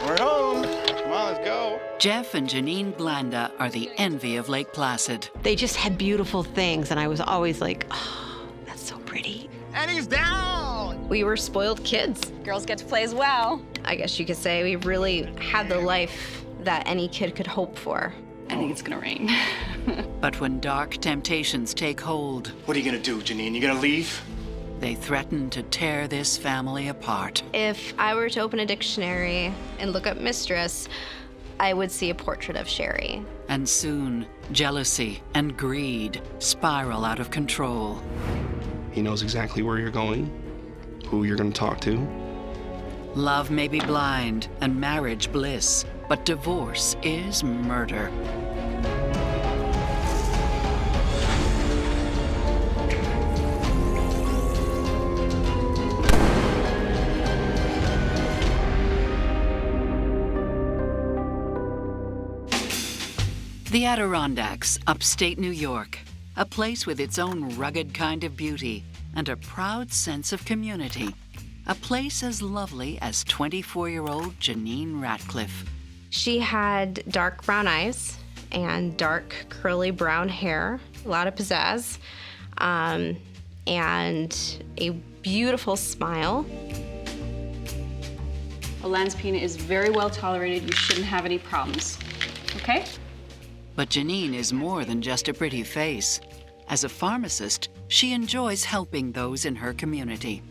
We're home. Come on, let's go. Jeff and Janine Glenda are the envy of Lake Placid. They just had beautiful things, and I was always like, oh, that's so pretty. And he's down! We were spoiled kids. Girls get to play as well. I guess you could say we really had the life that any kid could hope for. I think it's gonna rain. But when dark temptations take hold, What are you gonna do, Janine? You gonna leave? they threaten to tear this family apart. If I were to open a dictionary and look up mistress, I would see a portrait of Sherry. And soon, jealousy and greed spiral out of control. He knows exactly where you're going, who you're going to talk to. Love may be blind and marriage bliss, but divorce is murder. The Adirondacks, upstate New York, a place with its own rugged kind of beauty and a proud sense of community. A place as lovely as 24-year-old Janine Ratcliffe. She had dark brown eyes and dark curly brown hair, a lot of pizzazz, and a beautiful smile. Olanzapine is very well tolerated. You shouldn't have any problems. Okay? But Janine is more than just a pretty face. As a pharmacist, she enjoys helping those in her community.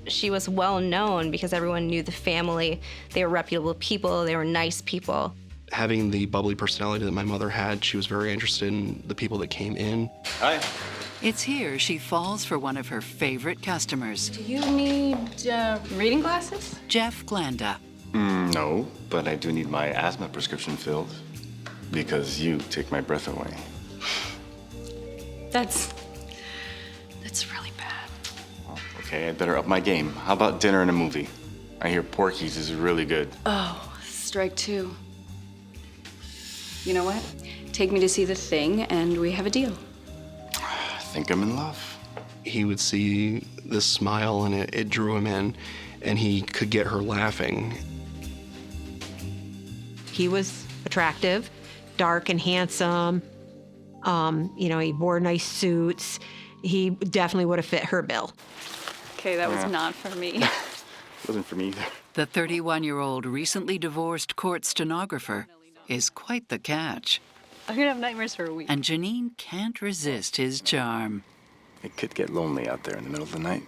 She was well known because everyone knew the family. They were reputable people, they were nice people. Having the bubbly personality that my mother had, she was very interested in the people that came in. Hi. It's here she falls for one of her favorite customers, Do you need reading glasses? Jeff Glenda. No, but I do need my asthma prescription filled because you take my breath away. That's really bad. Okay, I better up my game. How about dinner and a movie? I hear Porky's is really good. Oh, strike two. You know what? Take me to see The Thing, and we have a deal. I think I'm in love. He would see this smile and it drew him in, and he could get her laughing. He was attractive, dark and handsome. He wore nice suits. He definitely would have fit her bill. Okay, that was not for me. Wasn't for me either. The 31-year-old recently divorced court stenographer is quite the catch. I'm gonna have nightmares for a week. And Janine can't resist his charm. It could get lonely out there in the middle of the night.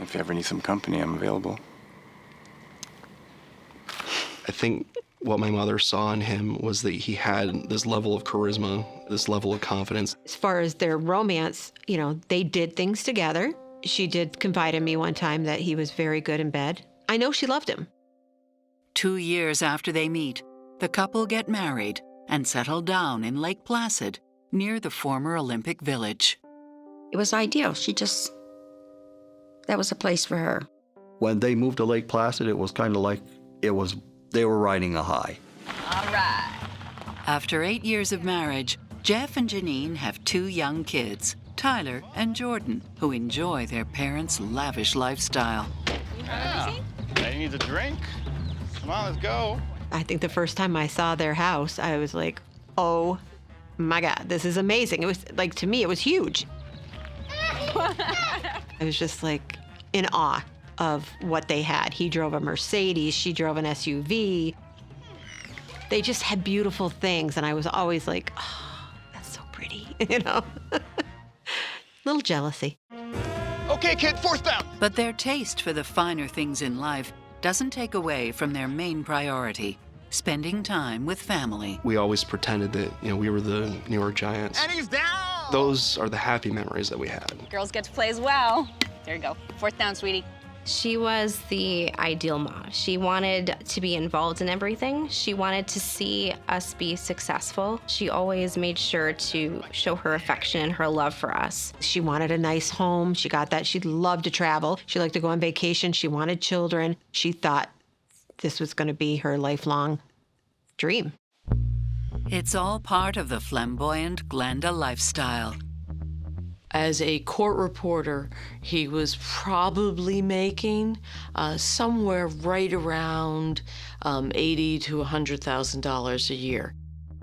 If you ever need some company, I'm available. I think what my mother saw in him was that he had this level of charisma, this level of confidence. As far as their romance, they did things together. She did confide in me one time that he was very good in bed. I know she loved him. 2 years after they meet, the couple get married and settle down in Lake Placid, near the former Olympic Village. It was ideal. That was a place for her. When they moved to Lake Placid, it was kind of like they were riding a high. All right. After 8 years of marriage, Jeff and Janine have 2 young kids, Tyler and Jordan, who enjoy their parents' lavish lifestyle. Yeah. Daddy needs a drink. Come on, let's go. I think the first time I saw their house, I was like, oh my God, this is amazing. It was like, to me, it was huge. I was just like in awe of what they had. He drove a Mercedes, she drove an SUV. They just had beautiful things, and I was always like, oh, that's so pretty, Little jealousy. Okay, kid, fourth down. But their taste for the finer things in life doesn't take away from their main priority, spending time with family. We always pretended that, we were the New York Giants. And he's down. Those are the happy memories that we had. Girls get to play as well. There you go. Fourth down, sweetie. She was the ideal mom. She wanted to be involved in everything. She wanted to see us be successful. She always made sure to show her affection and her love for us. She wanted a nice home. She got that. She loved to travel. She liked to go on vacation. She wanted children. She thought this was going to be her lifelong dream. It's all part of the flamboyant Glenda lifestyle. As a court reporter, he was probably making somewhere right around $80,000 to $100,000 a year.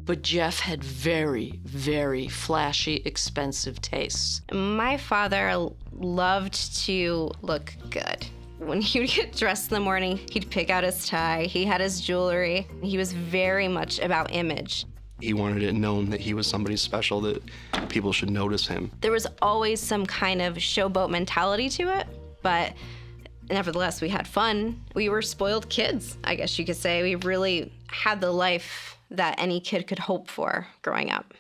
But Jeff had very, very flashy, expensive tastes. My father loved to look good. When he would get dressed in the morning, he'd pick out his tie, he had his jewelry. He was very much about image. He wanted it known that he was somebody special, that people should notice him. There was always some kind of showboat mentality to it, but nevertheless, we had fun. We were spoiled kids, I guess you could say. We really had the life that any kid could hope for growing up.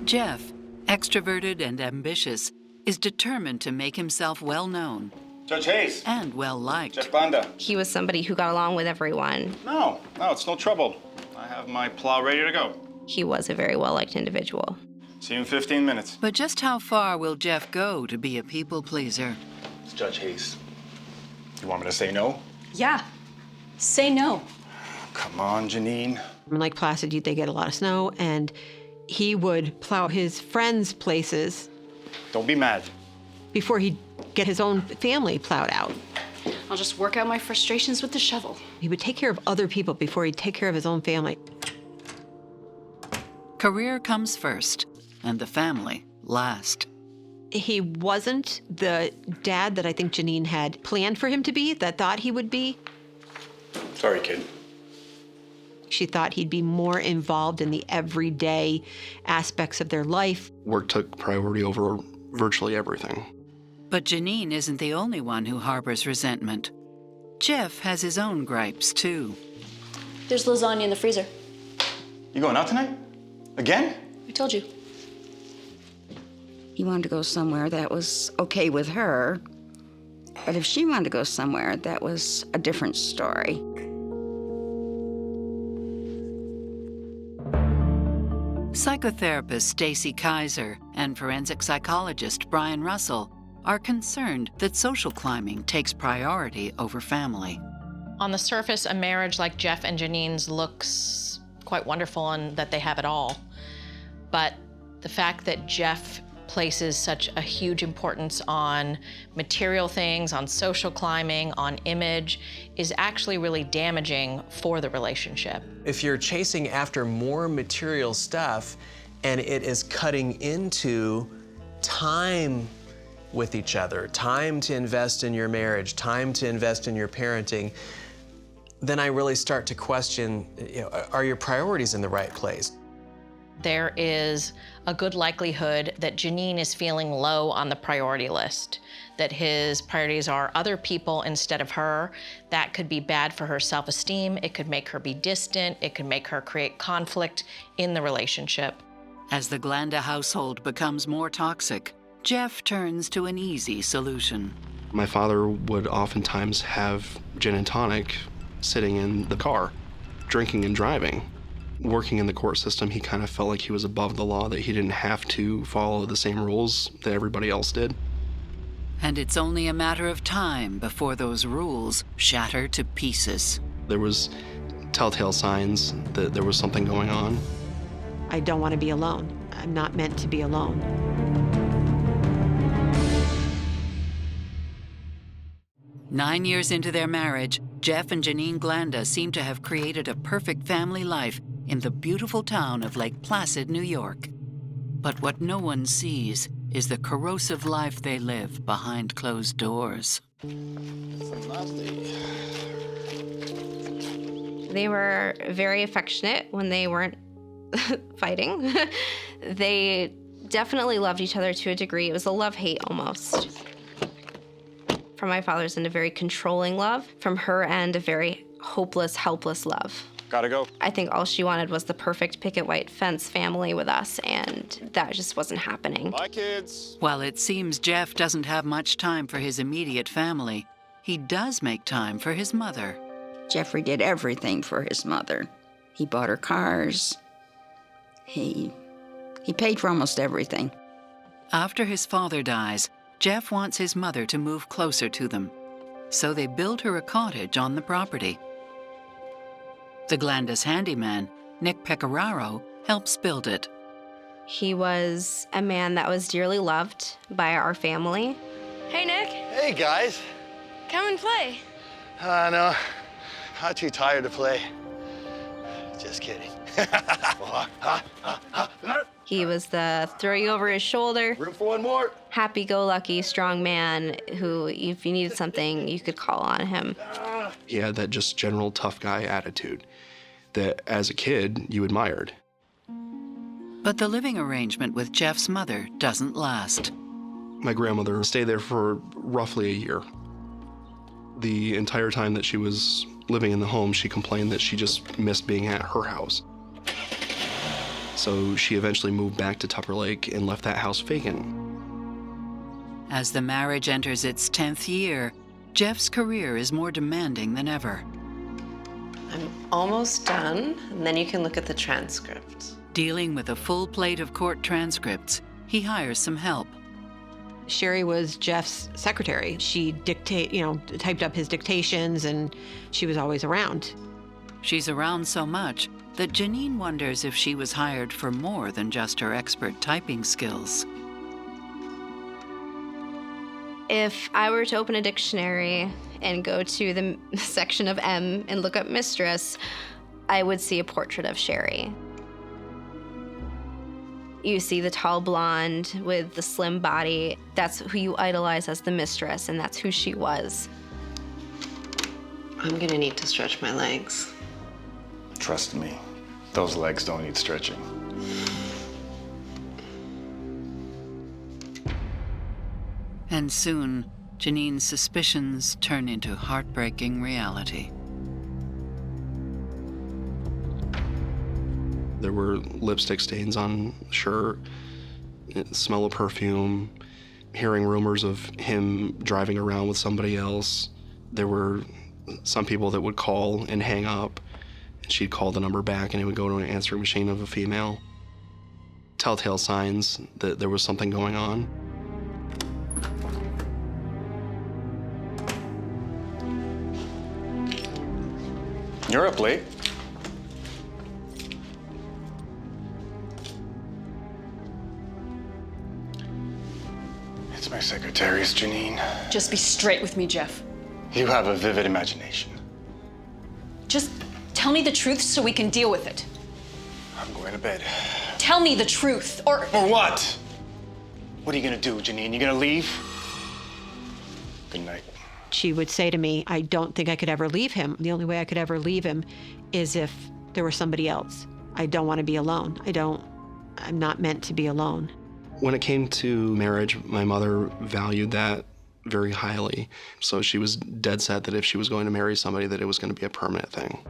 Jeff, extroverted and ambitious, is determined to make himself well-known Judge Hayes. and well-liked. Jeff Banda. He was somebody who got along with everyone. No, it's no trouble. I have my plow ready to go. He was a very well-liked individual. See you in 15 minutes. But just how far will Jeff go to be a people-pleaser? It's Judge Hayes. You want me to say no? Yeah. Say no. Come on, Janine. In Lake Placid, they get a lot of snow, and he would plow his friends' places Don't be mad. before he'd get his own family plowed out. I'll just work out my frustrations with the shovel. He would take care of other people before he'd take care of his own family. Career comes first, and the family last. He wasn't the dad that I think Janine had planned for him to be, that thought he would be. Sorry, kid. She thought he'd be more involved in the everyday aspects of their life. Work took priority over virtually everything. But Janine isn't the only one who harbors resentment. Jeff has his own gripes, too. There's lasagna in the freezer. You going out tonight? Again? I told you. He wanted to go somewhere that was okay with her. But if she wanted to go somewhere, that was a different story. Psychotherapist Stacy Kaiser and forensic psychologist Brian Russell are concerned that social climbing takes priority over family. On the surface, a marriage like Jeff and Janine's looks quite wonderful and that they have it all. But the fact that Jeff places such a huge importance on material things, on social climbing, on image, is actually really damaging for the relationship. If you're chasing after more material stuff and it is cutting into time with each other, time to invest in your marriage, time to invest in your parenting, then I really start to question, are your priorities in the right place? There is a good likelihood that Janine is feeling low on the priority list, that his priorities are other people instead of her. That could be bad for her self-esteem. It could make her be distant. It could make her create conflict in the relationship. As the Glanda household becomes more toxic, Jeff turns to an easy solution. My father would oftentimes have gin and tonic sitting in the car, drinking and driving. Working in the court system, he kind of felt like he was above the law, that he didn't have to follow the same rules that everybody else did. And it's only a matter of time before those rules shatter to pieces. There was telltale signs that there was something going on. I don't want to be alone. I'm not meant to be alone. Nine years into their marriage, Jeff and Janine Glanda seem to have created a perfect family life in the beautiful town of Lake Placid, New York. But what no one sees is the corrosive life they live behind closed doors. They were very affectionate when they weren't fighting. They definitely loved each other to a degree. It was a love-hate almost. From my father's end, a very controlling love. From her end, a very hopeless, helpless love. Gotta go. I think all she wanted was the perfect picket white fence family with us, and that just wasn't happening. Bye, kids. While it seems Jeff doesn't have much time for his immediate family, he does make time for his mother. Jeffrey did everything for his mother. He bought her cars. He paid for almost everything. After his father dies, Jeff wants his mother to move closer to them, so they build her a cottage on the property. The Glanda's handyman, Nick Pecoraro, helps build it. He was a man that was dearly loved by our family. Hey, Nick. Hey, guys. Come and play. No, I'm too tired to play. Just kidding. He was the throw you over his shoulder, Room for one more. happy-go-lucky, strong man who, if you needed something, you could call on him. He had that just general tough guy attitude that as a kid you admired. But the living arrangement with Jeff's mother doesn't last. My grandmother stayed there for roughly a year. The entire time that she was living in the home, she complained that she just missed being at her house. So she eventually moved back to Tupper Lake and left that house vacant. As the marriage enters its 10th year, Jeff's career is more demanding than ever. I'm almost done, and then you can look at the transcript. Dealing with a full plate of court transcripts, he hires some help. Sherry was Jeff's secretary. She typed up his dictations, and she was always around. She's around so much that Janine wonders if she was hired for more than just her expert typing skills. If I were to open a dictionary and go to the section of M and look up mistress, I would see a portrait of Sherry. You see the tall blonde with the slim body. That's who you idolize as the mistress, and that's who she was. I'm gonna need to stretch my legs. Trust me, those legs don't need stretching. And soon, Janine's suspicions turn into heartbreaking reality. There were lipstick stains on the shirt, smell of perfume, hearing rumors of him driving around with somebody else. There were some people that would call and hang up, and she'd call the number back and it would go to an answering machine of a female. Telltale signs that there was something going on. You're up late. It's my secretary's, Janine. Just be straight with me, Jeff. You have a vivid imagination. Just tell me the truth so we can deal with it. I'm going to bed. Tell me the truth, or... Or what? What are you gonna do, Janine? You gonna leave? Good night. She would say to me, I don't think I could ever leave him. The only way I could ever leave him is if there was somebody else. I don't want to be alone. I'm not meant to be alone. When it came to marriage, my mother valued that very highly. So she was dead set that if she was going to marry somebody, that it was going to be a permanent thing.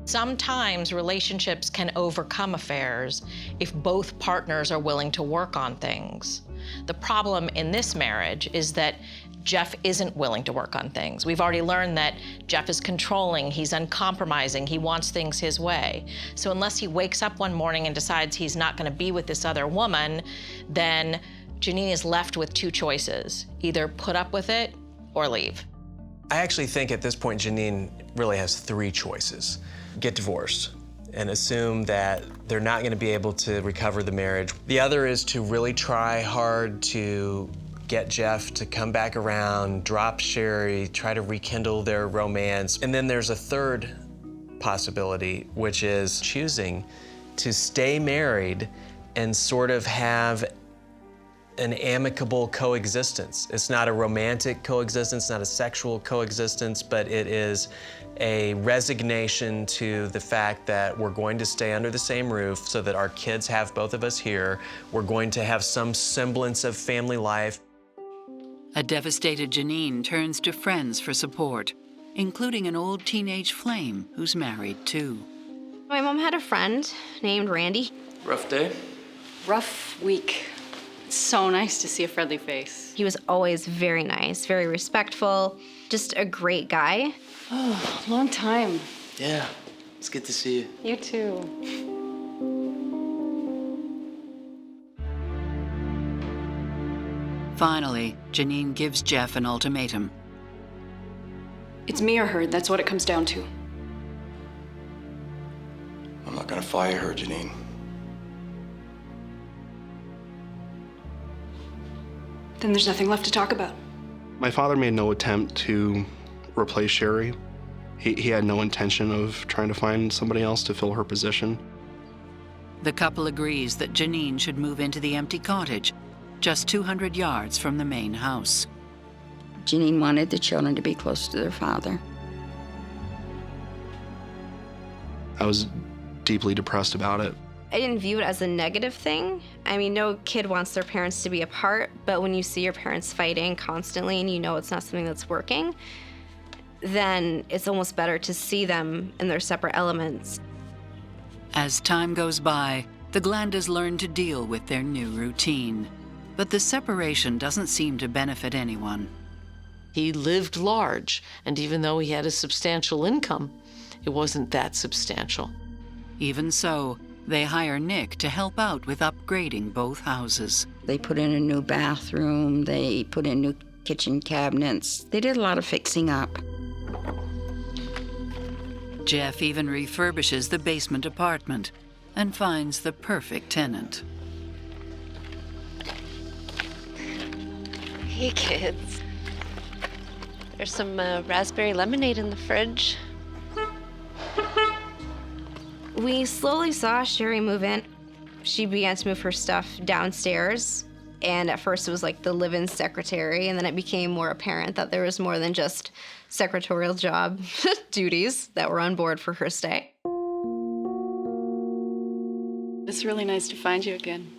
Sometimes relationships can overcome affairs if both partners are willing to work on things. The problem in this marriage is that Jeff isn't willing to work on things. We've already learned that Jeff is controlling, he's uncompromising, he wants things his way. So unless he wakes up one morning and decides he's not gonna be with this other woman, then Janine is left with two choices: either put up with it or leave. I actually think at this point, Janine really has three choices. Get divorced and assume that they're not gonna be able to recover the marriage. The other is to really try hard to get Jeff to come back around, drop Sherry, try to rekindle their romance. And then there's a third possibility, which is choosing to stay married and sort of have an amicable coexistence. It's not a romantic coexistence, not a sexual coexistence, but it is a resignation to the fact that we're going to stay under the same roof so that our kids have both of us here. We're going to have some semblance of family life. A devastated Janine turns to friends for support, including an old teenage flame who's married too. My mom had a friend named Randy. Rough day? Rough week. It's so nice to see a friendly face. He was always very nice, very respectful, just a great guy. Oh, long time. Yeah, it's good to see you. You too. Finally, Janine gives Jeff an ultimatum. It's me or her, that's what it comes down to. I'm not gonna fire her, Janine. Then there's nothing left to talk about. My father made no attempt to replace Sherry. He had no intention of trying to find somebody else to fill her position. The couple agrees that Janine should move into the empty cottage, just 200 yards from the main house. Janine wanted the children to be close to their father. I was deeply depressed about it. I didn't view it as a negative thing. I mean, no kid wants their parents to be apart, but when you see your parents fighting constantly and you know it's not something that's working, then it's almost better to see them in their separate elements. As time goes by, the Glandas learn to deal with their new routine. But the separation doesn't seem to benefit anyone. He lived large, and even though he had a substantial income, it wasn't that substantial. Even so, they hire Nick to help out with upgrading both houses. They put in a new bathroom, they put in new kitchen cabinets. They did a lot of fixing up. Jeff even refurbishes the basement apartment and finds the perfect tenant. Hey, kids. There's some raspberry lemonade in the fridge. We slowly saw Sherry move in. She began to move her stuff downstairs, and at first it was like the live-in secretary, and then it became more apparent that there was more than just secretarial job duties that were on board for her stay. It's really nice to find you again.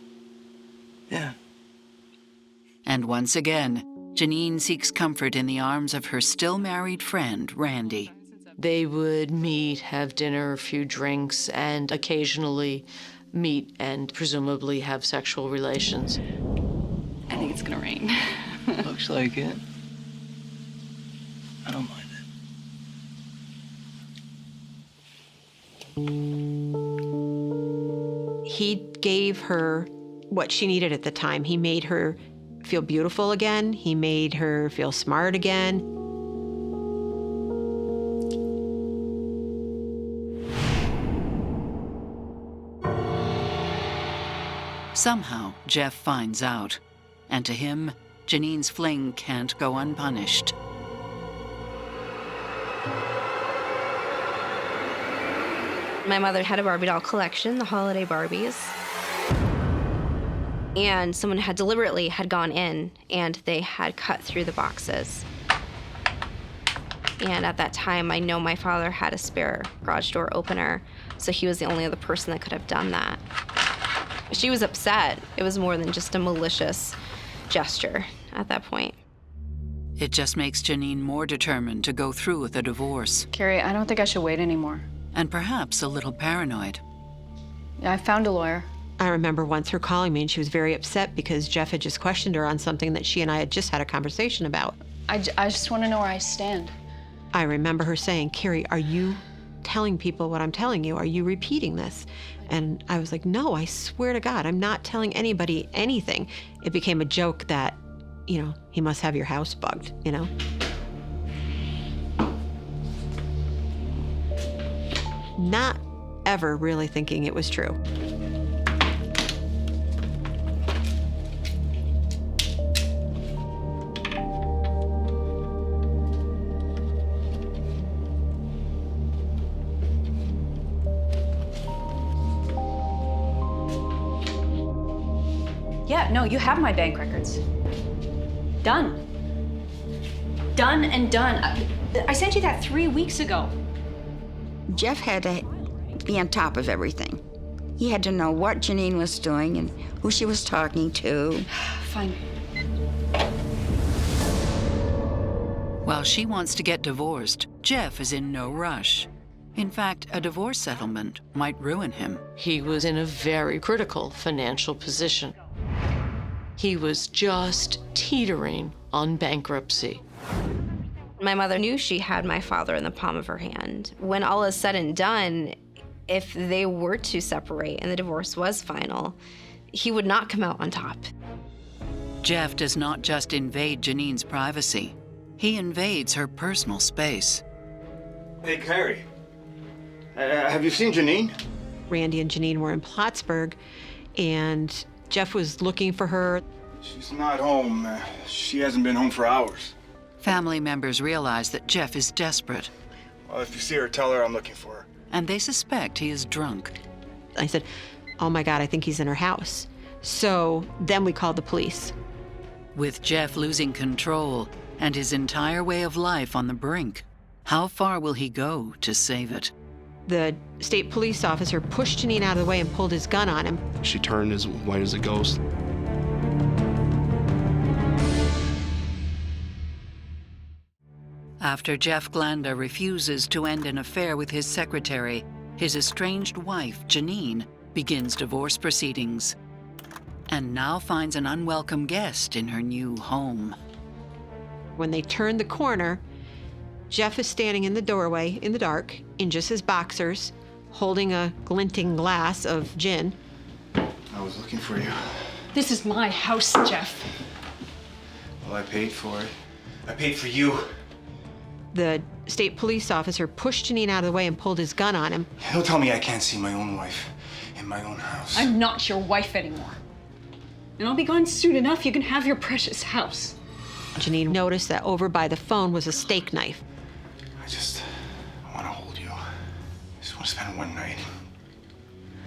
Yeah. And once again, Janine seeks comfort in the arms of her still married friend, Randy. They would meet, have dinner, a few drinks, and occasionally meet and presumably have sexual relations. I think it's gonna rain. Looks like it. I don't mind it. He gave her what she needed at the time. He made her feel beautiful again. He made her feel smart again. Somehow, Jeff finds out. And to him, Janine's fling can't go unpunished. My mother had a Barbie doll collection, the holiday Barbies. And someone had deliberately gone in and they had cut through the boxes. And at that time, I know my father had a spare garage door opener, so he was the only other person that could have done that. She was upset. It was more than just a malicious gesture at that point. It just makes Janine more determined to go through with a divorce. Carrie, I don't think I should wait anymore. And perhaps a little paranoid. Yeah, I found a lawyer. I remember once her calling me and she was very upset because Jeff had just questioned her on something that she and I had just had a conversation about. I just want to know where I stand. I remember her saying, Carrie, are you telling people what I'm telling you? Are you repeating this? And I was like, no, I swear to God, I'm not telling anybody anything. It became a joke that, you know, he must have your house bugged, you know? Not ever really thinking it was true. Yeah, no, you have my bank records. Done. Done and done. I sent you that 3 weeks ago. Jeff had to be on top of everything. He had to know what Janine was doing and who she was talking to. Fine. While she wants to get divorced, Jeff is in no rush. In fact, a divorce settlement might ruin him. He was in a very critical financial position. He was just teetering on bankruptcy. My mother knew she had my father in the palm of her hand. When all is said and done, if they were to separate and the divorce was final, he would not come out on top. Jeff does not just invade Janine's privacy. He invades her personal space. Hey, Carrie. Have you seen Janine? Randy and Janine were in Plattsburgh, and Jeff was looking for her. She's not home. She hasn't been home for hours. Family members realize that Jeff is desperate. Well, if you see her, tell her I'm looking for her. And they suspect he is drunk. I said, oh my God, I think he's in her house. So then we called the police. With Jeff losing control and his entire way of life on the brink, how far will he go to save it? The state police officer pushed Janine out of the way and pulled his gun on him. She turned as white as a ghost. After Jeff Glanda refuses to end an affair with his secretary, his estranged wife, Janine, begins divorce proceedings and now finds an unwelcome guest in her new home. When they turned the corner, Jeff is standing in the doorway in the dark in just his boxers, holding a glinting glass of gin. I was looking for you. This is my house, Jeff. Well, I paid for it. I paid for you. The state police officer pushed Janine out of the way and pulled his gun on him. Don't tell me I can't see my own wife in my own house. I'm not your wife anymore. And I'll be gone soon enough. You can have your precious house. Janine noticed that over by the phone was a steak knife. I want to hold you. I just want to spend one night.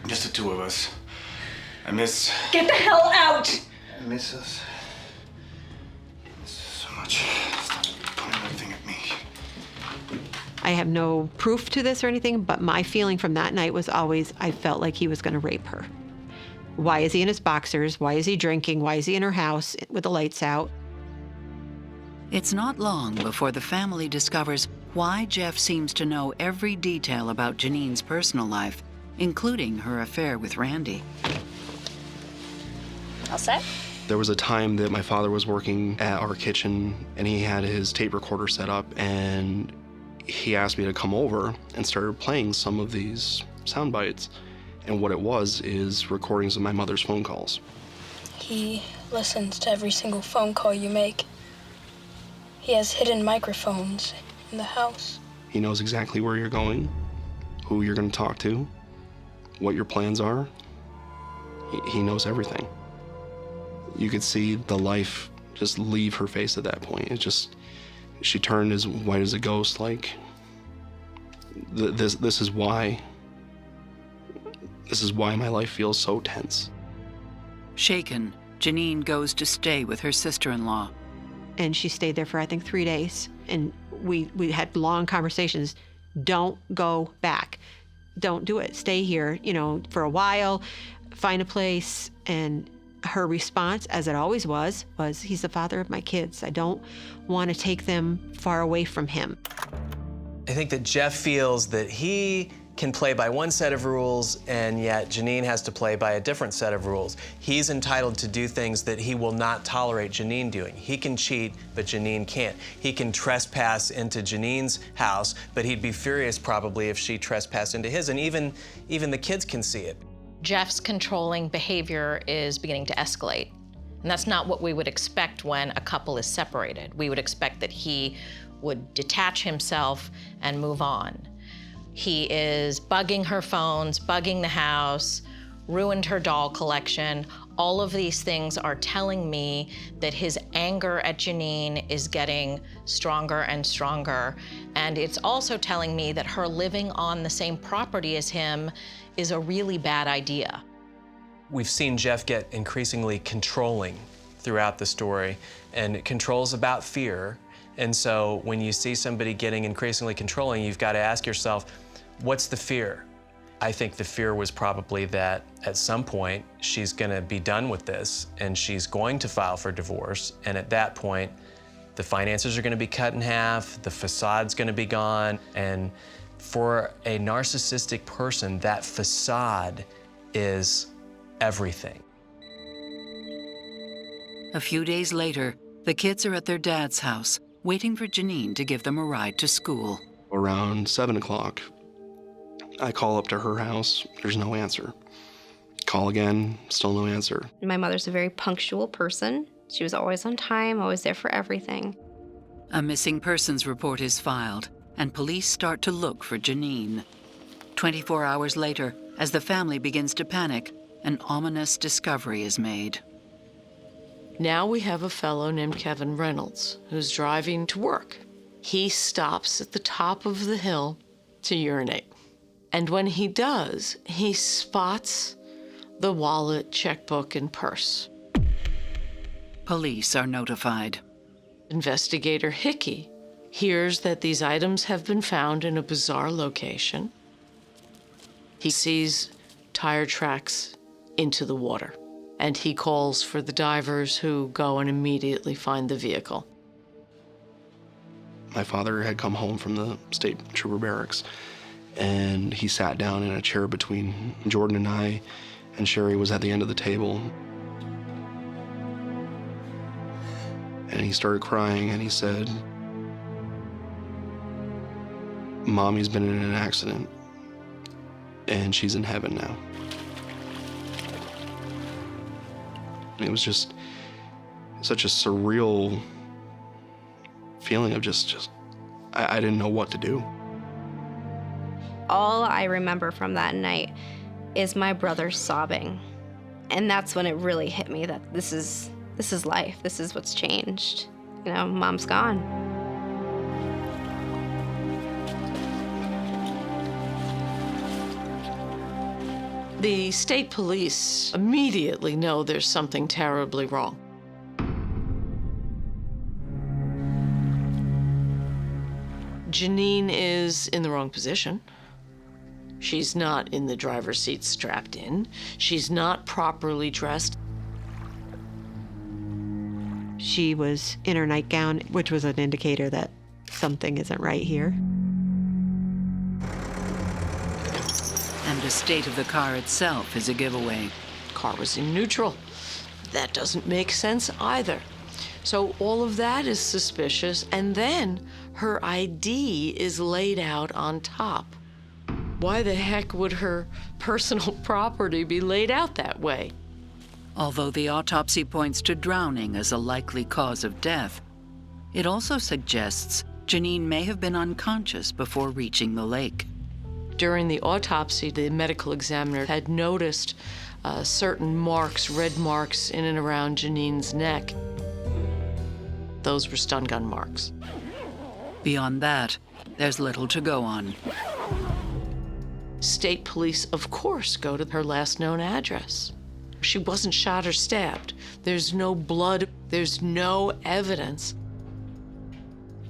Just the two of us. I miss... Get the hell out! I miss us. I miss us so much. Stop pointing everything at me. I have no proof to this or anything, but my feeling from that night was always I felt like he was going to rape her. Why is he in his boxers? Why is he drinking? Why is he in her house with the lights out? It's not long before the family discovers why Jeff seems to know every detail about Janine's personal life, including her affair with Randy. All set? There was a time that my father was working at our kitchen and he had his tape recorder set up and he asked me to come over and started playing some of these sound bites. And what it was is recordings of my mother's phone calls. He listens to every single phone call you make. He has hidden microphones in the house. He knows exactly where you're going, who you're going to talk to, what your plans are. He knows everything. You could see the life just leave her face at that point. She turned as white as a ghost, like, this is why my life feels so tense. Shaken, Janine goes to stay with her sister-in-law. And she stayed there for, I think, 3 days. And we had long conversations. Don't go back. Don't do it. Stay here, for a while, find a place. And her response, as it always was he's the father of my kids. I don't want to take them far away from him. I think that Jeff feels that he can play by one set of rules, and yet Janine has to play by a different set of rules. He's entitled to do things that he will not tolerate Janine doing. He can cheat, but Janine can't. He can trespass into Janine's house, but he'd be furious probably if she trespassed into his, and even the kids can see it. Jeff's controlling behavior is beginning to escalate. And that's not what we would expect when a couple is separated. We would expect that he would detach himself and move on. He is bugging her phones, bugging the house, ruined her doll collection. All of these things are telling me that his anger at Janine is getting stronger and stronger. And it's also telling me that her living on the same property as him is a really bad idea. We've seen Jeff get increasingly controlling throughout the story, and control's about fear. And so when you see somebody getting increasingly controlling, you've got to ask yourself, what's the fear? I think the fear was probably that at some point she's going to be done with this and she's going to file for divorce. And at that point, the finances are going to be cut in half, the facade's going to be gone. And for a narcissistic person, that facade is everything. A few days later, the kids are at their dad's house, waiting for Janine to give them a ride to school. Around 7 o'clock, I call up to her house. There's no answer. Call again, still no answer. My mother's a very punctual person. She was always on time, always there for everything. A missing persons report is filed, and police start to look for Janine. 24 hours later, as the family begins to panic, an ominous discovery is made. Now we have a fellow named Kevin Reynolds who's driving to work. He stops at the top of the hill to urinate. And when he does, he spots the wallet, checkbook, and purse. Police are notified. Investigator Hickey hears that these items have been found in a bizarre location. He sees tire tracks into the water, and he calls for the divers who go and immediately find the vehicle. My father had come home from the state trooper barracks, and he sat down in a chair between Jordan and I, and Sherry was at the end of the table. And he started crying, and he said, "Mommy's been in an accident, and she's in heaven now." And it was just such a surreal feeling of I didn't know what to do. All I remember from that night is my brother sobbing. And that's when it really hit me that this is life. This is what's changed. You know, Mom's gone. The state police immediately know there's something terribly wrong. Janine is in the wrong position. She's not in the driver's seat strapped in. She's not properly dressed. She was in her nightgown, which was an indicator that something isn't right here. And the state of the car itself is a giveaway. Car was in neutral. That doesn't make sense either. So all of that is suspicious, and then her ID is laid out on top. Why the heck would her personal property be laid out that way? Although the autopsy points to drowning as a likely cause of death, it also suggests Janine may have been unconscious before reaching the lake. During the autopsy, the medical examiner had noticed certain marks, red marks in and around Janine's neck. Those were stun gun marks. Beyond that, there's little to go on. State police, of course, go to her last known address. She wasn't shot or stabbed. There's no blood. There's no evidence.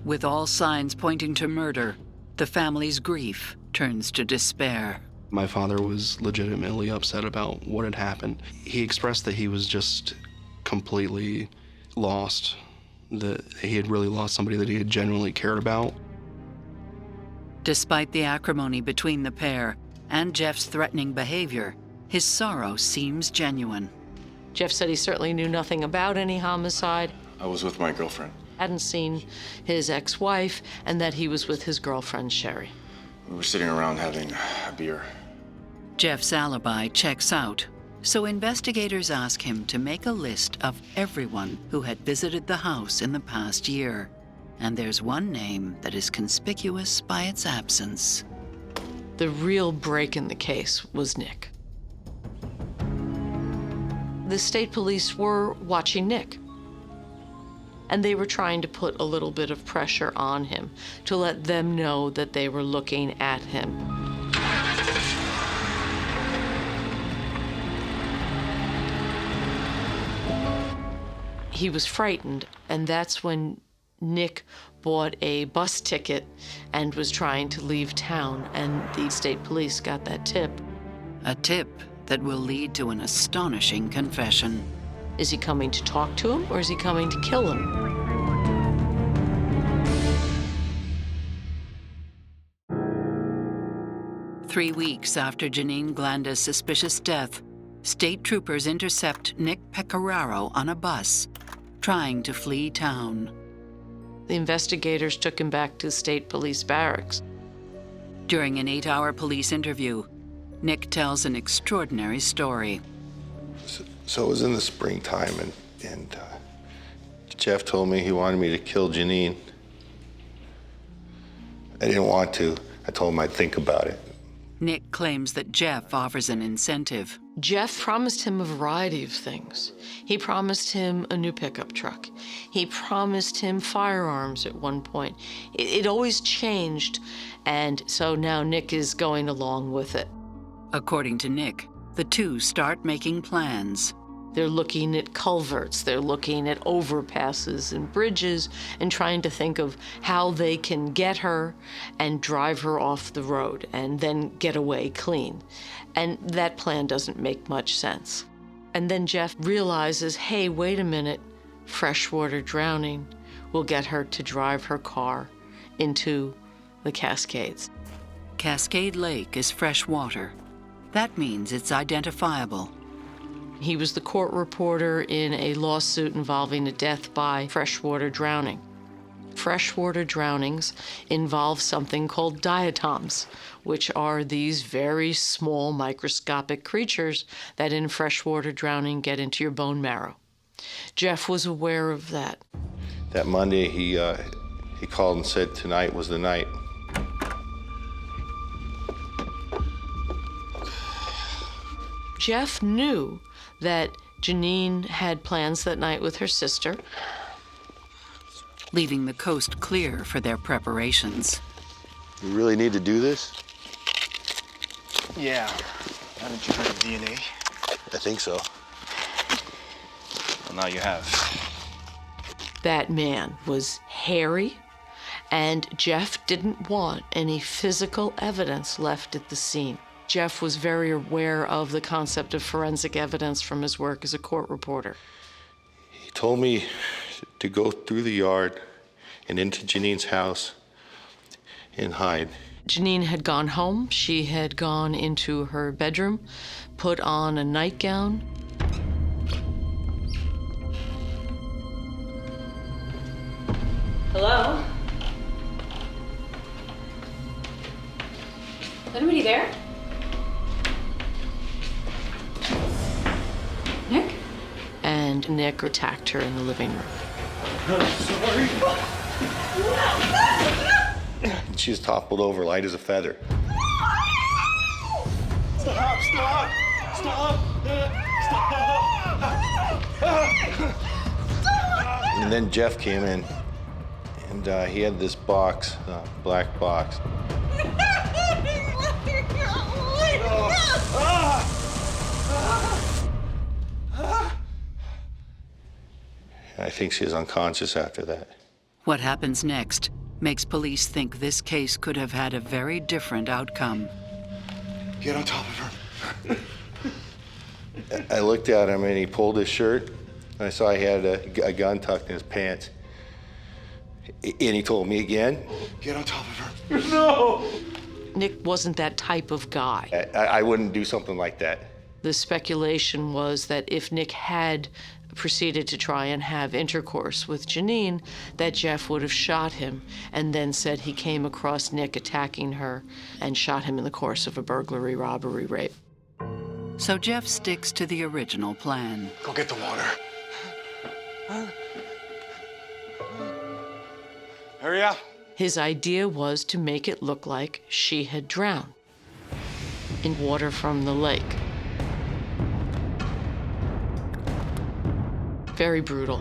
With all signs pointing to murder, the family's grief turns to despair. My father was legitimately upset about what had happened. He expressed that he was just completely lost, that he had really lost somebody that he had genuinely cared about. Despite the acrimony between the pair and Jeff's threatening behavior, his sorrow seems genuine. Jeff said he certainly knew nothing about any homicide, I was with my girlfriend. hadn't seen his ex-wife, and that he was with his girlfriend, Sherry. We were sitting around having a beer. Jeff's alibi checks out, so investigators ask him to make a list of everyone who had visited the house in the past year. And there's one name that is conspicuous by its absence. The real break in the case was Nick. The state police were watching Nick, and they were trying to put a little bit of pressure on him to let them know that they were looking at him. He was frightened, and that's when Nick bought a bus ticket and was trying to leave town, and the state police got that tip. A tip that will lead to an astonishing confession. Is he coming to talk to him, or is he coming to kill him? Three weeks after Janine Glanda's suspicious death, state troopers intercept Nick Pecoraro on a bus, trying to flee town. The investigators took him back to state police barracks. During an 8-hour police interview, Nick tells an extraordinary story. So it was in the springtime, and Jeff told me he wanted me to kill Janine. I didn't want to. I told him I'd think about it. Nick claims that Jeff offers an incentive. Jeff promised him a variety of things. He promised him a new pickup truck. He promised him firearms at one point. It always changed, and so now Nick is going along with it. According to Nick, the two start making plans. They're looking at culverts, they're looking at overpasses and bridges and trying to think of how they can get her and drive her off the road and then get away clean. And that plan doesn't make much sense. And then Jeff realizes, hey, wait a minute, freshwater drowning will get her to drive her car into the Cascades. Cascade Lake is fresh water. That means it's identifiable. He was the court reporter in a lawsuit involving a death by freshwater drowning. Freshwater drownings involve something called diatoms, which are these very small microscopic creatures that in freshwater drowning get into your bone marrow. Jeff was aware of that. That Monday, he called and said tonight was the night. Jeff knew that Janine had plans that night with her sister, leaving the coast clear for their preparations. You really need to do this? Yeah. Haven't you heard of DNA? I think so. Well, now you have. that man was hairy, and Jeff didn't want any physical evidence left at the scene. Jeff was very aware of the concept of forensic evidence from his work as a court reporter. He told me to go through the yard and into Janine's house and hide. Janine had gone home. She had gone into her bedroom, put on a nightgown. Hello? Is anybody there? Nick? And Nick attacked her in the living room. I'm sorry. She was toppled over, light as a feather. Stop! Stop! Stop! And then Jeff came in, and he had this box, black box. I think she was unconscious after that. What happens next makes police think this case could have had a very different outcome. Get on top of her. I looked at him and he pulled his shirt, and I saw he had a gun tucked in his pants. And he told me again, get on top of her. No! Nick wasn't that type of guy. I wouldn't do something like that. The speculation was that if Nick had proceeded to try and have intercourse with Janine, that Jeff would have shot him and then said he came across Nick attacking her and shot him in the course of a burglary, robbery, rape. So Jeff sticks to the original plan. Go get the water. Hurry up. His idea was to make it look like she had drowned in water from the lake. Very brutal.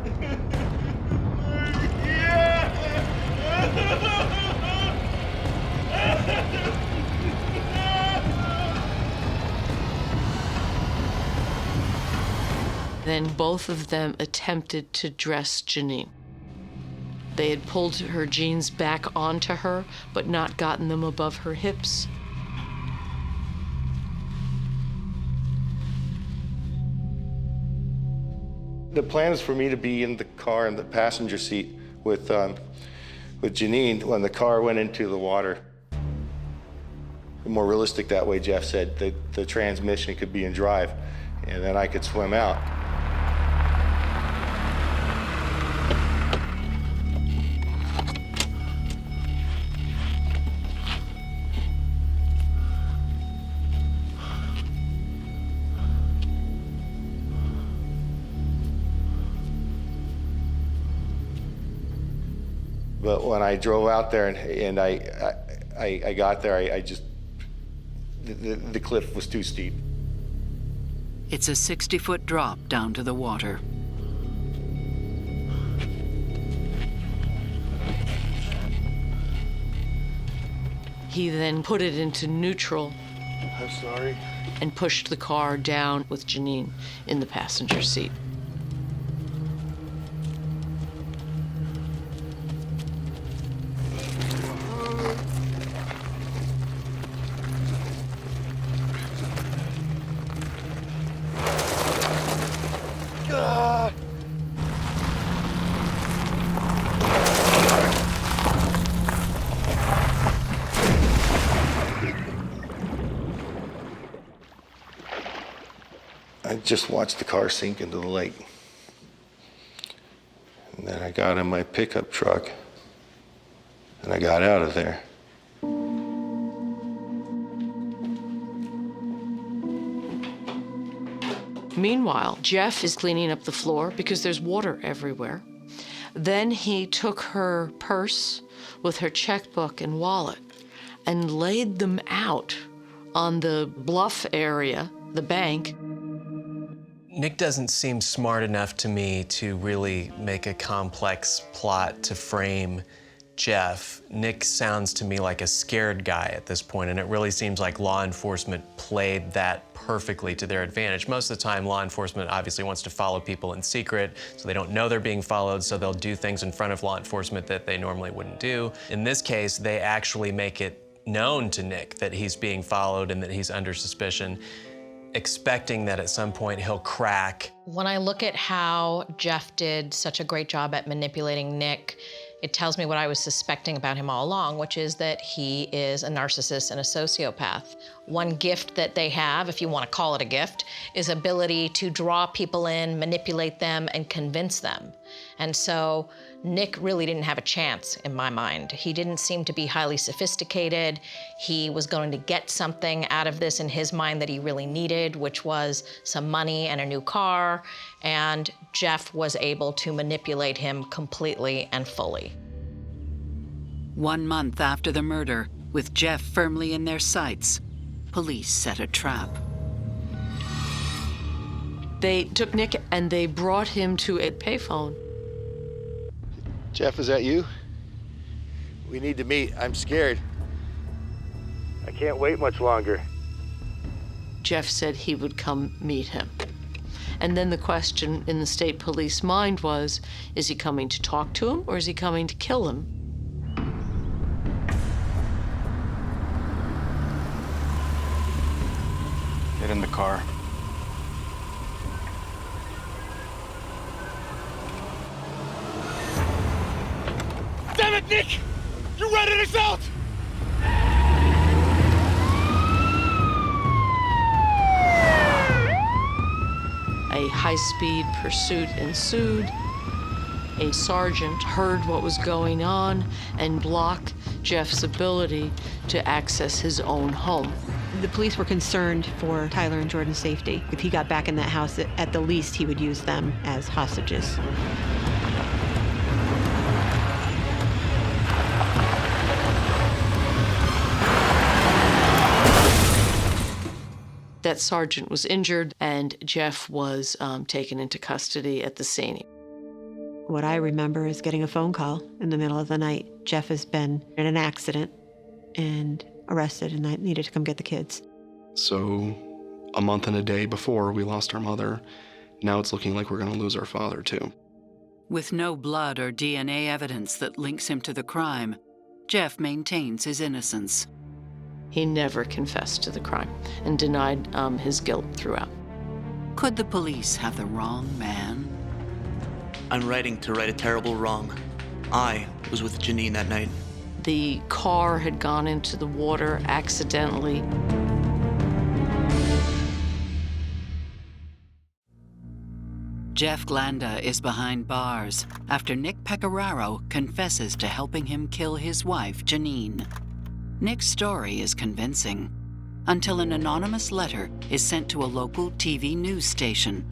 Then both of them attempted to dress Janine. They had pulled her jeans back onto her, but not gotten them above her hips. The plan is for me to be in the car in the passenger seat with Janine when the car went into the water. More realistic that way, Jeff said, that the transmission could be in drive, and then I could swim out. But when I drove out there and I got there, I just the cliff was too steep. It's a 60-foot drop down to the water. He then put it into neutral. I'm sorry. And pushed the car down with Janine in the passenger seat. I just watched the car sink into the lake. And then I got in my pickup truck and I got out of there. Meanwhile, Jeff is cleaning up the floor because there's water everywhere. Then he took her purse with her checkbook and wallet and laid them out on the bluff area, the bank. Nick doesn't seem smart enough to me to really make a complex plot to frame Jeff. Nick sounds to me like a scared guy at this point, and it really seems like law enforcement played that perfectly to their advantage. Most of the time, law enforcement obviously wants to follow people in secret, so they don't know they're being followed, so they'll do things in front of law enforcement that they normally wouldn't do. In this case, they actually make it known to Nick that he's being followed and that he's under suspicion, expecting that at some point he'll crack. When I look at how Jeff did such a great job at manipulating Nick, it tells me what I was suspecting about him all along, which is that he is a narcissist and a sociopath. One gift that they have, if you want to call it a gift, is ability to draw people in, manipulate them, and convince them. And so Nick really didn't have a chance in my mind. He didn't seem to be highly sophisticated. He was going to get something out of this in his mind that he really needed, which was some money and a new car. And Jeff was able to manipulate him completely and fully. 1 month after the murder, with Jeff firmly in their sights, police set a trap. They took Nick and they brought him to a payphone. Jeff, is that you? We need to meet. I'm scared. I can't wait much longer. Jeff said he would come meet him. And then the question in the state police mind was, is he coming to talk to him or is he coming to kill him? Get in the car. Damn it, Nick! You ratted us out! A high-speed pursuit ensued. A sergeant heard what was going on and blocked Jeff's ability to access his own home. The police were concerned for Tyler and Jordan's safety. If he got back in that house, at the least he would use them as hostages. That sergeant was injured and Jeff was taken into custody at the scene. What I remember is getting a phone call in the middle of the night. Jeff has been in an accident and arrested, and I needed to come get the kids. So a month and a day before we lost our mother, now it's looking like we're going to lose our father too. With no blood or DNA evidence that links him to the crime, Jeff maintains his innocence. He never confessed to the crime and denied his guilt throughout. Could the police have the wrong man? I'm writing to right a terrible wrong. I was with Janine that night. The car had gone into the water accidentally. Jeff Glanda is behind bars after Nick Pecoraro confesses to helping him kill his wife, Janine. Nick's story is convincing, until an anonymous letter is sent to a local TV news station.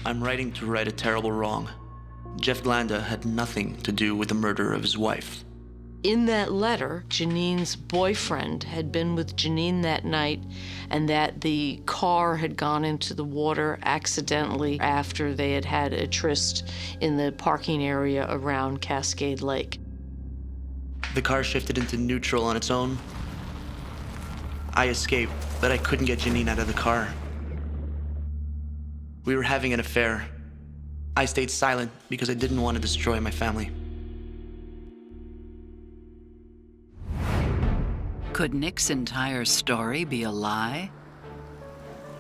I'm writing to right a terrible wrong. Jeff Glanda had nothing to do with the murder of his wife. In that letter, Janine's boyfriend had been with Janine that night, and that the car had gone into the water accidentally after they had had a tryst in the parking area around Cascade Lake. The car shifted into neutral on its own. I escaped, but I couldn't get Janine out of the car. We were having an affair. I stayed silent because I didn't want to destroy my family. Could Nick's entire story be a lie?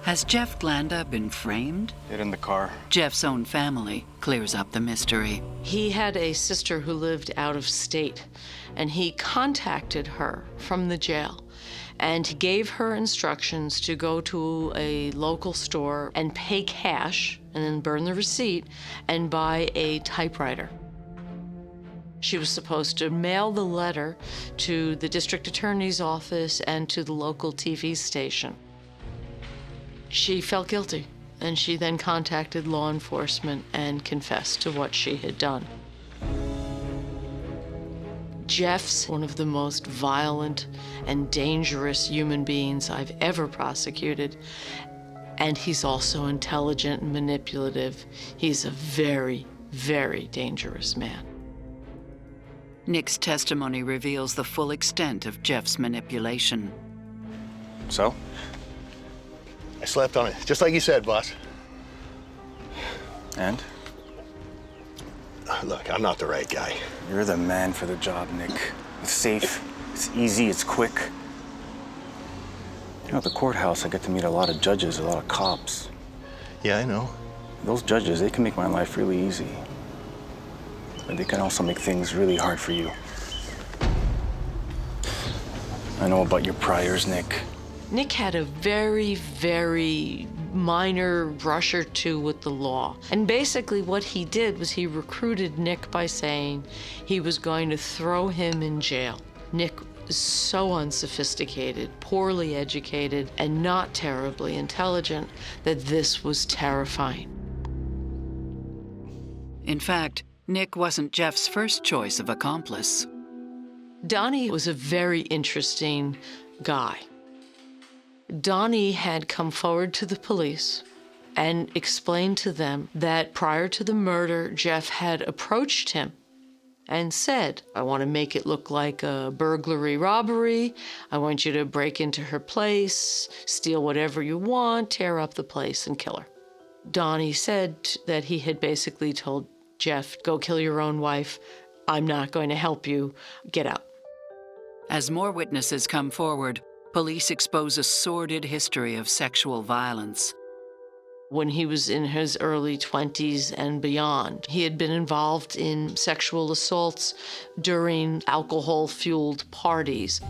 Has Jeff Glanda been framed? Get in the car. Jeff's own family clears up the mystery. He had a sister who lived out of state, and he contacted her from the jail, and he gave her instructions to go to a local store and pay cash, and then burn the receipt, and buy a typewriter. She was supposed to mail the letter to the district attorney's office and to the local TV station. She felt guilty, and she then contacted law enforcement and confessed to what she had done. Jeff's one of the most violent and dangerous human beings I've ever prosecuted, and he's also intelligent and manipulative. He's a very, very dangerous man. Nick's testimony reveals the full extent of Jeff's manipulation. So? I slept on it, just like you said, boss. And? Look, I'm not the right guy. You're the man for the job, Nick. It's safe, it's easy, it's quick. You know, at the courthouse, I get to meet a lot of judges, a lot of cops. Yeah, I know. Those judges, they can make my life really easy. But they can also make things really hard for you. I know about your priors, Nick. Nick had a very, very minor brush or two with the law. And basically what he did was he recruited Nick by saying he was going to throw him in jail. Nick is so unsophisticated, poorly educated, and not terribly intelligent that this was terrifying. In fact, Nick wasn't Jeff's first choice of accomplice. Donnie was a very interesting guy. Donnie had come forward to the police and explained to them that prior to the murder, Jeff had approached him and said, I want to make it look like a burglary robbery. I want you to break into her place, steal whatever you want, tear up the place, and kill her. Donnie said that he had basically told Jeff, go kill your own wife. I'm not going to help you. Get out. As more witnesses come forward, police expose a sordid history of sexual violence. When he was in his early 20s and beyond, he had been involved in sexual assaults during alcohol-fueled parties.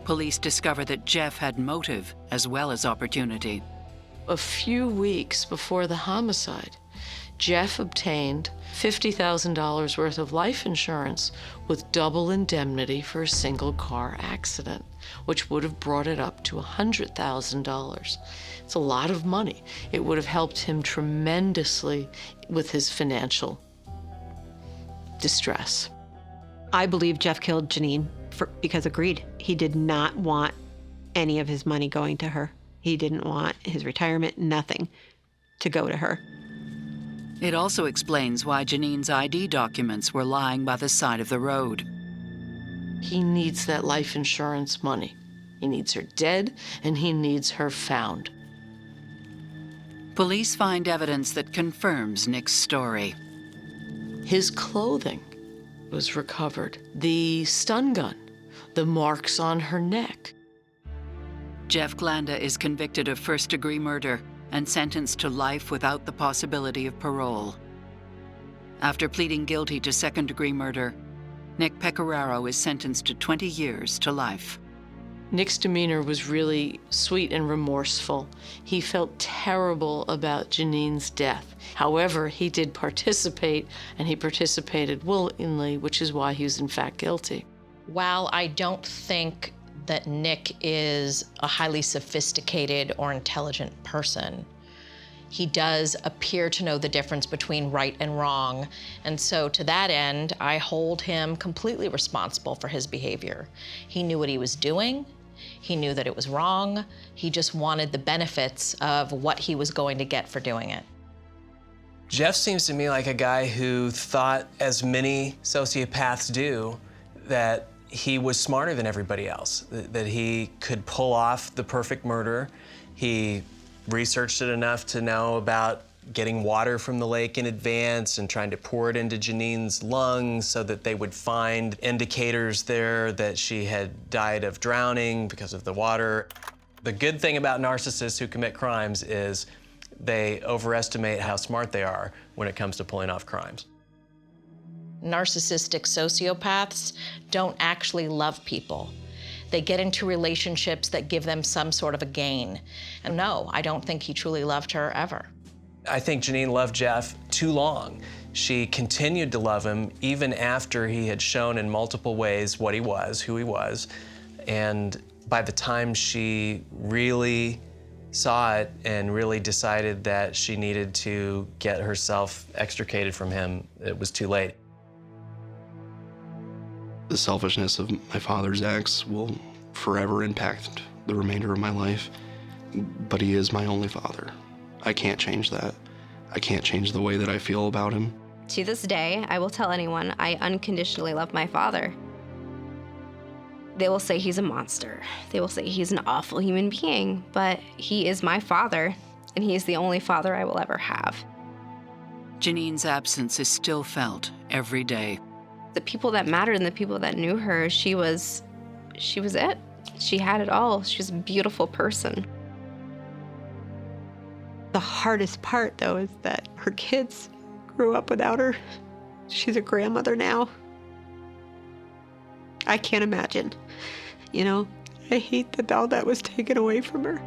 Police discover that Jeff had motive as well as opportunity. A few weeks before the homicide, Jeff obtained $50,000 worth of life insurance with double indemnity for a single car accident, which would have brought it up to $100,000. It's a lot of money. It would have helped him tremendously with his financial distress. I believe Jeff killed Janine because of greed. He did not want any of his money going to her. He didn't want his retirement, nothing, to go to her. It also explains why Janine's ID documents were lying by the side of the road. He needs that life insurance money. He needs her dead, and he needs her found. Police find evidence that confirms Nick's story. His clothing was recovered, the stun gun, the marks on her neck. Jeff Glanda is convicted of first-degree murder and sentenced to life without the possibility of parole. After pleading guilty to second-degree murder, Nick Pecoraro is sentenced to 20 years to life. Nick's demeanor was really sweet and remorseful. He felt terrible about Janine's death. However, he did participate, and he participated willingly, which is why he was in fact guilty. While I don't think that Nick is a highly sophisticated or intelligent person, He does appear to know the difference between right and wrong. And so to that end, I hold him completely responsible for his behavior. He knew what he was doing. He knew that it was wrong. He just wanted the benefits of what he was going to get for doing it. Jeff seems to me like a guy who thought, as many sociopaths do, that he was smarter than everybody else, that he could pull off the perfect murder. He researched it enough to know about getting water from the lake in advance and trying to pour it into Janine's lungs so that they would find indicators there that she had died of drowning because of the water. The good thing about narcissists who commit crimes is they overestimate how smart they are when it comes to pulling off crimes. Narcissistic sociopaths don't actually love people. They get into relationships that give them some sort of a gain. And no, I don't think he truly loved her ever. I think Janine loved Jeff too long. She continued to love him even after he had shown in multiple ways what he was, who he was. And by the time she really saw it and really decided that she needed to get herself extricated from him, it was too late. The selfishness of my father's acts will forever impact the remainder of my life, but he is my only father. I can't change that. I can't change the way that I feel about him. To this day, I will tell anyone I unconditionally love my father. They will say he's a monster. They will say he's an awful human being, but he is my father, and he is the only father I will ever have. Janine's absence is still felt every day. The people that mattered and the people that knew her, she was it. She had it all. She was a beautiful person. The hardest part, though, is that her kids grew up without her. She's a grandmother now. I can't imagine. You know, I hate that all that was taken away from her.